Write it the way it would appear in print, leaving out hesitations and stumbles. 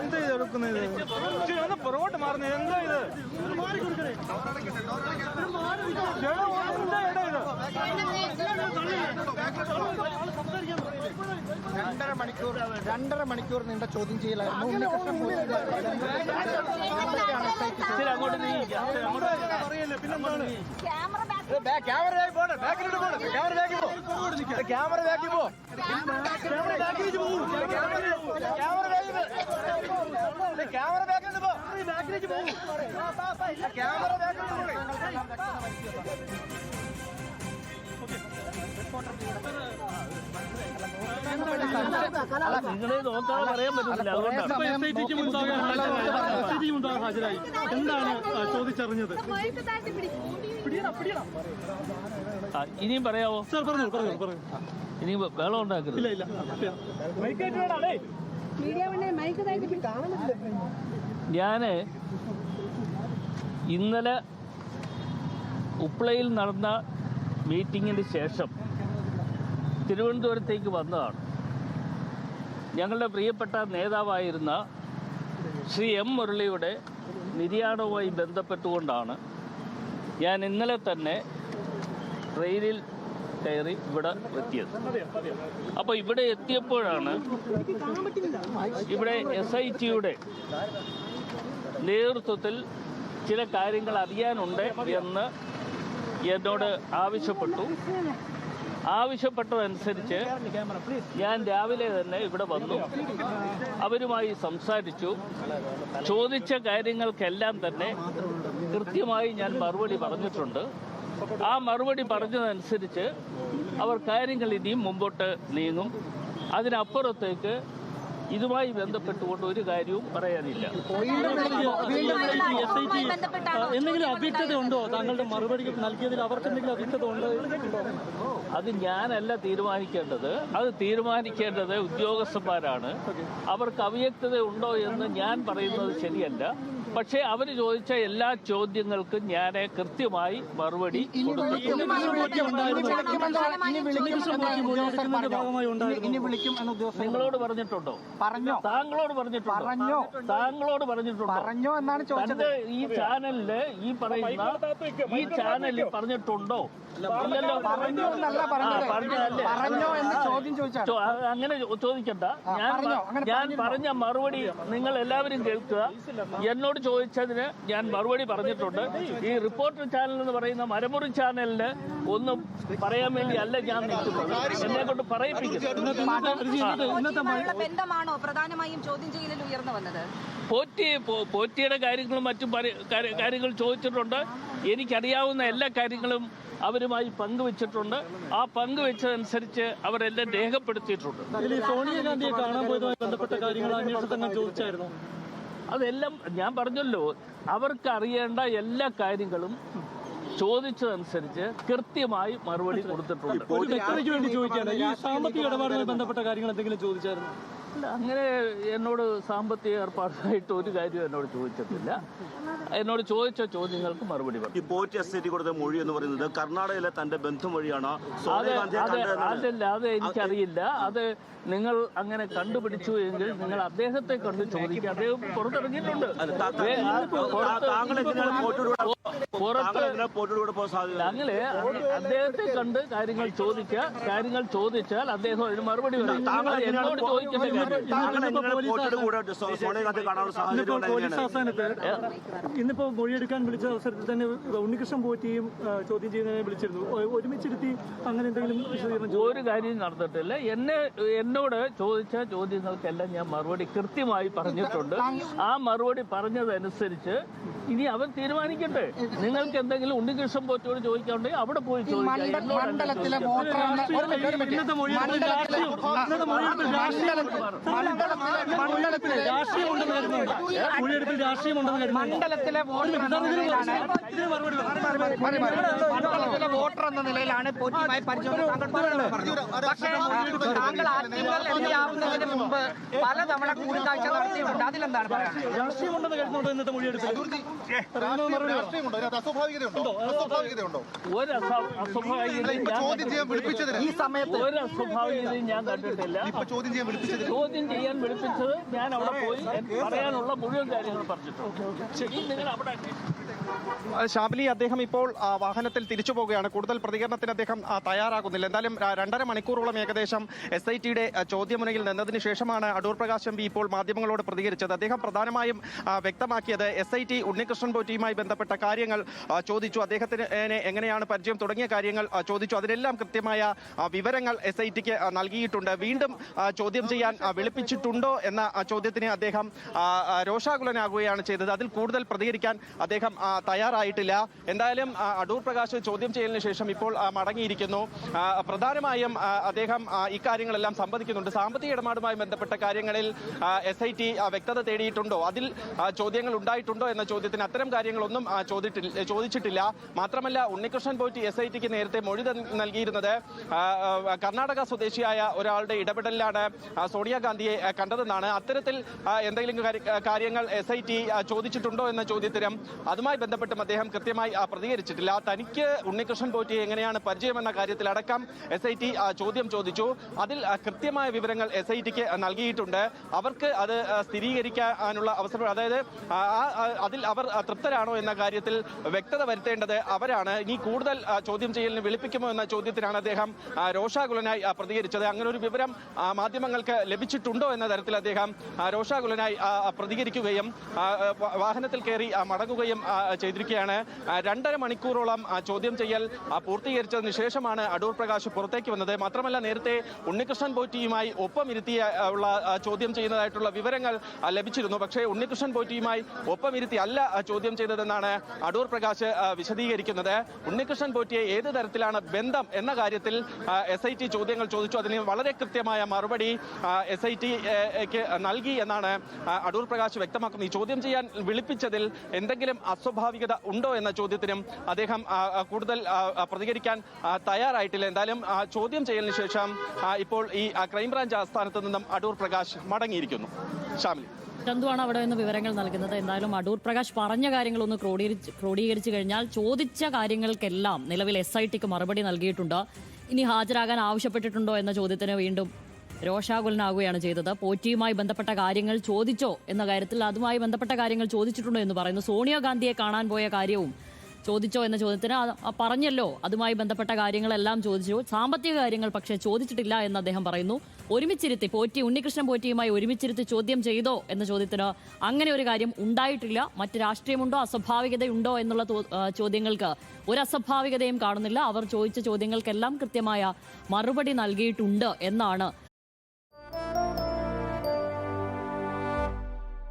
എന്താ എടുക്കുന്നത്? ഒന്ന് പുറകോട്ട് മാറുന്നത് എന്താ ഇത്? രണ്ടര മണിക്കൂർ നീണ്ട ചോദ്യം ചെയ്യലായിരുന്നു. നിങ്ങളെ നോക്കാതെ പറയാൻ പറ്റില്ല. ഹാജരായി. എന്താണ് ചോദിച്ചറിഞ്ഞത്? ഇനിയും പറയാവോ? സാർ പറഞ്ഞു പറഞ്ഞു പറഞ്ഞു. ഇനി വെള്ളം ഉണ്ടാക്കരുത്. ഇല്ല ഇല്ല. ഞാന് ഇന്നലെ ഉപ്ലയിൽ നടന്ന മീറ്റിങ്ങിന് ശേഷം തിരുവനന്തപുരത്തേക്ക് വന്നതാണ്. ഞങ്ങളുടെ പ്രിയപ്പെട്ട നേതാവായിരുന്ന ശ്രീ എം മുരളിയുടെ നിര്യാണവുമായി ബന്ധപ്പെട്ടുകൊണ്ടാണ് ഞാൻ ഇന്നലെ തന്നെ ട്രെയിനിൽ കയറി ഇവിടെ എത്തിയത്. അപ്പോൾ ഇവിടെ എത്തിയപ്പോഴാണ് ഇവിടെ SITയുടെ നേതൃത്വത്തിൽ ചില കാര്യങ്ങൾ അറിയാനുണ്ട് എന്ന് എന്നോട് ആവശ്യപ്പെട്ടതനുസരിച്ച് ഞാൻ രാവിലെ തന്നെ ഇവിടെ വന്നു. അവരുമായി സംസാരിച്ചു. ചോദിച്ച കാര്യങ്ങൾക്കെല്ലാം തന്നെ കൃത്യമായി ഞാൻ മറുപടി പറഞ്ഞിട്ടുണ്ട്. ആ മറുപടി പറഞ്ഞതനുസരിച്ച് അവർ കാര്യങ്ങൾ ഇനിയും മുമ്പോട്ട് നീങ്ങും. അതിനപ്പുറത്തേക്ക് ഇതുമായി ബന്ധപ്പെട്ടുകൊണ്ട് ഒരു കാര്യവും പറയാനില്ല. എന്തെങ്കിലും അവ്യക്തത ഉണ്ടോ? താങ്കളുടെ മറുപടി നൽകിയതിൽ അവർക്ക് എന്തെങ്കിലും അവ്യക്തത ഉണ്ടോ? അത് ഞാനല്ല തീരുമാനിക്കേണ്ടത്. അത് തീരുമാനിക്കേണ്ടത് ഉദ്യോഗസ്ഥന്മാരാണ്. അവർക്ക് അവ്യക്തത ഉണ്ടോ എന്ന് ഞാൻ പറയുന്നത് ശരിയല്ല. പക്ഷേ അവർ ചോദിച്ച എല്ലാ ചോദ്യങ്ങൾക്കും ഞാൻ കൃത്യമായി മറുപടി കൊടുത്തിട്ടുണ്ട്. നിങ്ങളോട് പറഞ്ഞിട്ടുണ്ടോ? താങ്കളോട് പറഞ്ഞിട്ടുണ്ടോ? ഈ ചാനലില് ഈ ചാനലിൽ പറഞ്ഞിട്ടുണ്ടോ? അങ്ങനെ ചോദിക്കണ്ട. ഞാൻ പറഞ്ഞ മറുപടി നിങ്ങൾ എല്ലാവരും കേൾക്കുക. എന്നോട് ചോദിച്ചതിന് ഞാൻ മറുപടി പറഞ്ഞിട്ടുണ്ട്. ഈ റിപ്പോർട്ടർ ചാനൽ എന്ന് പറയുന്ന മരമുറി ചാനലിന് ഒന്നും പറയാൻ വേണ്ടി അല്ല ഞാൻ നിൽക്കുന്നത്. എന്നെ കൊണ്ട് ബന്ധമാണോ പ്രധാനമായും ചോദ്യം ചെയ്യലിൽ ഉയർന്നു വന്നത്? പോറ്റിയുടെ കാര്യങ്ങളും മറ്റും കാര്യങ്ങൾ ചോദിച്ചിട്ടുണ്ട്. എനിക്കറിയാവുന്ന എല്ലാ കാര്യങ്ങളും അവരുമായി പങ്കുവച്ചിട്ടുണ്ട്. ആ പങ്കുവെച്ചതനുസരിച്ച് അവരെല്ലാം രേഖപ്പെടുത്തിയിട്ടുണ്ട്. സോണിയാഗാന്ധിയെ കാണാൻ പോയതുമായി ബന്ധപ്പെട്ട കാര്യങ്ങൾ അന്വേഷണത്തിൽ ചോദിച്ചായിരുന്നു. അതെല്ലാം ഞാൻ പറഞ്ഞല്ലോ, അവർക്ക് അറിയേണ്ട എല്ലാ കാര്യങ്ങളും ചോദിച്ചതനുസരിച്ച് കൃത്യമായി മറുപടി കൊടുത്തിട്ടുണ്ട്. സാമ്പത്തിക ഇടപാടുമായി ബന്ധപ്പെട്ട കാര്യങ്ങൾ എന്തെങ്കിലും ചോദിച്ചായിരുന്നു? അങ്ങനെ എന്നോട് സാമ്പത്തിക ഏർപ്പാടായിട്ട് ഒരു കാര്യം എന്നോട് ചോദിച്ചിട്ടില്ല. എന്നോട് ചോദിച്ച ചോദ്യങ്ങൾക്ക് മറുപടി പറഞ്ഞു. പോറ്റി SIT കൊടുത്ത മൊഴി എന്ന് പറയുന്നത് കർണാടകയിലെ തന്റെ ബന്ധുമൊഴിയാണോ? അതല്ല, അത് എനിക്കറിയില്ല. അത് നിങ്ങൾ അങ്ങനെ കണ്ടുപിടിച്ചു എങ്കിൽ നിങ്ങൾ അദ്ദേഹത്തെ കണ്ട് ചോദിക്കുക. അദ്ദേഹം പുറത്തിറങ്ങിയിട്ടുണ്ട്. അങ്ങനെ അദ്ദേഹത്തെ കണ്ട് കാര്യങ്ങൾ ചോദിക്കുക. കാര്യങ്ങൾ ചോദിച്ചാൽ അദ്ദേഹം അതിന് മറുപടി പറയും. എന്നോട് ചോദിക്കേണ്ട കാര്യം ഇന്നിപ്പോ മൊഴിയെടുക്കാൻ വിളിച്ച അവസരത്തിൽ തന്നെ ഉണ്ണികൃഷ്ണൻ പോറ്റിയും ചോദ്യം ചെയ്യുന്നതിനെ വിളിച്ചിരുന്നു. ഒരുമിച്ചിരുത്തി അങ്ങനെ എന്തെങ്കിലും ഒരു കാര്യം നടന്നിട്ടില്ല. എന്നോട് ചോദിച്ച ചോദ്യങ്ങൾക്കെല്ലാം ഞാൻ മറുപടി കൃത്യമായി പറഞ്ഞിട്ടുണ്ട്. ആ മറുപടി പറഞ്ഞതനുസരിച്ച് ഇനി അവർ തീരുമാനിക്കട്ടെ. നിങ്ങൾക്ക് എന്തെങ്കിലും ഉണ്ണികൃഷ്ണൻ പോറ്റിയോട് ചോദിക്കാനുണ്ടെങ്കിൽ അവിടെ പോയി ചോദിക്കാം. രാഷ്ട്രീയമുണ്ടെന്ന് കരുതുന്നുണ്ട്. മൊഴിയെടുപ്പിൽ രാഷ്ട്രീയമുണ്ടെന്ന് കരുതുന്നുണ്ട്. മണ്ഡലത്തിലെ വോട്ടർ എന്ന നിലയിലാണ് പോറ്റിയുമായി പരിചയം താങ്കൾ പറഞ്ഞത്. പക്ഷേ താങ്കൾ ആറ്റിങ്ങൽ എംപി ആവുന്നതിന് മുമ്പ് പലതവണ കൂടിക്കാഴ്ച നടത്തിയിട്ടുണ്ട്. അതിലെന്താണ് പറയുന്നത്? രാഷ്ട്രീയമുണ്ടെന്ന് കരുതുന്നുണ്ടോ ഇന്നത്തെ മൊഴിയെടുപ്പിൽ? ഒരു അസ്വാഭാവികതയും ഈ സമയത്ത് ഒരു അസ്വാഭാവികതയും ഞാൻ കണ്ടിട്ടില്ല. ചോദ്യം ചെയ്യാൻ വിളിപ്പിച്ചത് ഞാൻ അവിടെ പോയി പറയാനുള്ള മുഴുവൻ കാര്യങ്ങൾ പറഞ്ഞിട്ടുണ്ട്. നിങ്ങൾ അവിടെ ഷാബിലി, അദ്ദേഹം ഇപ്പോൾ വാഹനത്തിൽ തിരിച്ചു പോവുകയാണ്. കൂടുതൽ പ്രതികരണത്തിന് അദ്ദേഹം തയ്യാറാകുന്നില്ല. എന്തായാലും 2.5 മണിക്കൂറോളം ഏകദേശം SITയുടെ ചോദ്യമുനയിൽ നിന്നതിന് ശേഷമാണ് അടൂർ പ്രകാശ് എംപി ഇപ്പോൾ മാധ്യമങ്ങളോട് പ്രതികരിച്ചത്. അദ്ദേഹം പ്രധാനമായും വ്യക്തമാക്കിയത് SIT ഉണ്ണികൃഷ്ണൻ പോറ്റിയുമായി ബന്ധപ്പെട്ട കാര്യങ്ങൾ ചോദിച്ചു. അദ്ദേഹത്തിന് എങ്ങനെയാണ് പരിചയം തുടങ്ങിയ കാര്യങ്ങൾ ചോദിച്ചു. അതിനെല്ലാം കൃത്യമായ വിവരങ്ങൾ SITക്ക് നൽകിയിട്ടുണ്ട്. വീണ്ടും ചോദ്യം ചെയ്യാൻ വിളിപ്പിച്ചിട്ടുണ്ടോ എന്ന ചോദ്യത്തിന് അദ്ദേഹം രോഷാകുലനാകുകയാണ് ചെയ്തത്. അതിൽ കൂടുതൽ പ്രതികരിക്കാൻ അദ്ദേഹം തയ്യാറായിട്ടില്ല. എന്തായാലും അടൂർ പ്രകാശ് ചോദ്യം ചെയ്യലിന് ശേഷം ഇപ്പോൾ മടങ്ങിയിരിക്കുന്നു. പ്രധാനമായും അദ്ദേഹം ഇക്കാര്യങ്ങളെല്ലാം സംവദിക്കുന്നുണ്ട്. സാമ്പത്തിക ഇടപാടുമായി ബന്ധപ്പെട്ട കാര്യങ്ങളിൽ SIT വ്യക്തത തേടിയിട്ടുണ്ടോ, അതിൽ ചോദ്യങ്ങൾ ഉണ്ടായിട്ടുണ്ടോ എന്ന ചോദ്യത്തിന് അത്തരം കാര്യങ്ങളൊന്നും ചോദിച്ചിട്ടില്ല. മാത്രമല്ല, ഉണ്ണികൃഷ്ണൻ പോറ്റി SITക്ക് നേരത്തെ മൊഴി നൽകിയിരുന്നത് കർണാടക സ്വദേശിയായ ഒരാളുടെ ഇടപെടലിലാണ് സോണിയാഗാന്ധിയെ കണ്ടതെന്നാണ്. അത്തരത്തിൽ എന്തെങ്കിലും കാര്യങ്ങൾ SIT ചോദിച്ചിട്ടുണ്ടോ എന്ന ചോദ്യത്തിനും അതുമായി ബന്ധപ്പെട്ടും അദ്ദേഹം കൃത്യമായി പ്രതികരിച്ചിട്ടില്ല. തനിക്ക് ഉണ്ണികൃഷ്ണൻ പോറ്റിയെ എങ്ങനെയാണ് പരിചയമെന്ന കാര്യത്തിലടക്കം SIT ചോദ്യം ചോദിച്ചു. അതിൽ കൃത്യമായ വിവരങ്ങൾ SITക്ക് നൽകിയിട്ടുണ്ട്. അവർക്ക് അത് സ്ഥിരീകരിക്കാനുള്ള അവസരം, അതായത് അതിൽ അവർ തൃപ്തരാണോ എന്ന കാര്യത്തിൽ വ്യക്തത വരുത്തേണ്ടത് അവരാണ്. ഇനി കൂടുതൽ ചോദ്യം ചെയ്യലിന് വിളിപ്പിക്കുമോ എന്ന ചോദ്യത്തിനാണ് അദ്ദേഹം രോഷാകുലനായി പ്രതികരിച്ചത്. അങ്ങനെ ഒരു വിവരം മാധ്യമങ്ങൾക്ക് ലഭിച്ചിട്ടുണ്ടോ എന്ന തരത്തിൽ അദ്ദേഹം രോഷാകുലനായി പ്രതികരിക്കുകയും വാഹനത്തിൽ കയറി മടങ്ങുകയും ചെയ്തിരിക്കുകയാണ്. 2.5 മണിക്കൂറോളം ചോദ്യം ചെയ്യൽ പൂർത്തീകരിച്ചതിന് ശേഷമാണ് അടൂർ പ്രകാശ് പുറത്തേക്ക് വന്നത്. മാത്രമല്ല, നേരത്തെ ഉണ്ണികൃഷ്ണൻ പോറ്റിയുമായി ഒപ്പമിരുത്തി ഉള്ള ചോദ്യം ചെയ്യുന്നതായിട്ടുള്ള വിവരങ്ങൾ ലഭിച്ചിരുന്നു. പക്ഷേ ഉണ്ണികൃഷ്ണൻ പോറ്റിയുമായി ഒപ്പമിരുത്തി അല്ല ചോദ്യം ചെയ്തതെന്നാണ് അടൂർ പ്രകാശ് വിശദീകരിക്കുന്നത്. ഉണ്ണികൃഷ്ണൻ പോറ്റിയെ ഏത് തരത്തിലാണ് ബന്ധം എന്ന കാര്യത്തിൽ SIT ചോദ്യങ്ങൾ ചോദിച്ചു. അതിന് വളരെ കൃത്യമായ മറുപടി SITക്ക് നൽകി എന്നാണ് അടൂർ പ്രകാശ് വ്യക്തമാക്കുന്നത്. ഈ ചോദ്യം ചെയ്യാൻ വിളിപ്പിച്ചതിൽ എന്തെങ്കിലും അസ്വാഭാവികത ഉണ്ടോ എന്ന ചോദ്യത്തിനും അദ്ദേഹം കൂടുതൽ പ്രതികരിക്കാൻ തയ്യാറായിട്ടില്ല. എന്തായാലും ചോദ്യം ചെയ്യലിന് ശേഷം ഇപ്പോൾ ഈ ക്രൈംബ്രാഞ്ച് ആസ്ഥാനത്ത് നിന്നും അടൂർ പ്രകാശ് മടങ്ങിയിരിക്കുന്നു. ഷാമിലി, ചന്തുവാണ് അവിടെ നിന്ന് വിവരങ്ങൾ നൽകുന്നത്. എന്തായാലും അടൂർ പ്രകാശ് പറഞ്ഞ കാര്യങ്ങളൊന്ന് ക്രോഡീകരിച്ചു കഴിഞ്ഞാൽ ചോദിച്ച കാര്യങ്ങൾക്കെല്ലാം നിലവിൽ SITക്ക് മറുപടി നൽകിയിട്ടുണ്ട്. ഇനി ഹാജരാകാൻ ആവശ്യപ്പെട്ടിട്ടുണ്ടോ എന്ന ചോദ്യത്തിന് വീണ്ടും രോഷാകുലനാകുകയാണ് ചെയ്തത്. പോറ്റിയുമായി ബന്ധപ്പെട്ട കാര്യങ്ങൾ ചോദിച്ചോ എന്ന കാര്യത്തിൽ അതുമായി ബന്ധപ്പെട്ട കാര്യങ്ങൾ ചോദിച്ചിട്ടുണ്ടോ എന്ന് പറയുന്നു. സോണിയാഗാന്ധിയെ കാണാൻ പോയ കാര്യവും ചോദിച്ചോ എന്ന ചോദ്യത്തിന് പറഞ്ഞല്ലോ, അതുമായി ബന്ധപ്പെട്ട കാര്യങ്ങളെല്ലാം ചോദിച്ചു. സാമ്പത്തിക കാര്യങ്ങൾ പക്ഷേ ചോദിച്ചിട്ടില്ല എന്ന് അദ്ദേഹം പറയുന്നു. ഒരുമിച്ചിരുത്തി ഉണ്ണികൃഷ്ണൻ പോറ്റിയുമായി ഒരുമിച്ചിരുത്തി ചോദ്യം ചെയ്തോ എന്ന ചോദ്യത്തിന് അങ്ങനെ ഒരു കാര്യം ഉണ്ടായിട്ടില്ല. മറ്റ് രാഷ്ട്രീയമുണ്ടോ, അസ്വാഭാവികതയുണ്ടോ എന്നുള്ള ചോദ്യങ്ങൾക്ക് ഒരു അസ്വാഭാവികതയും കാണുന്നില്ല. അവർ ചോദിച്ച ചോദ്യങ്ങൾക്കെല്ലാം കൃത്യമായ മറുപടി നൽകിയിട്ടുണ്ട് എന്നാണ്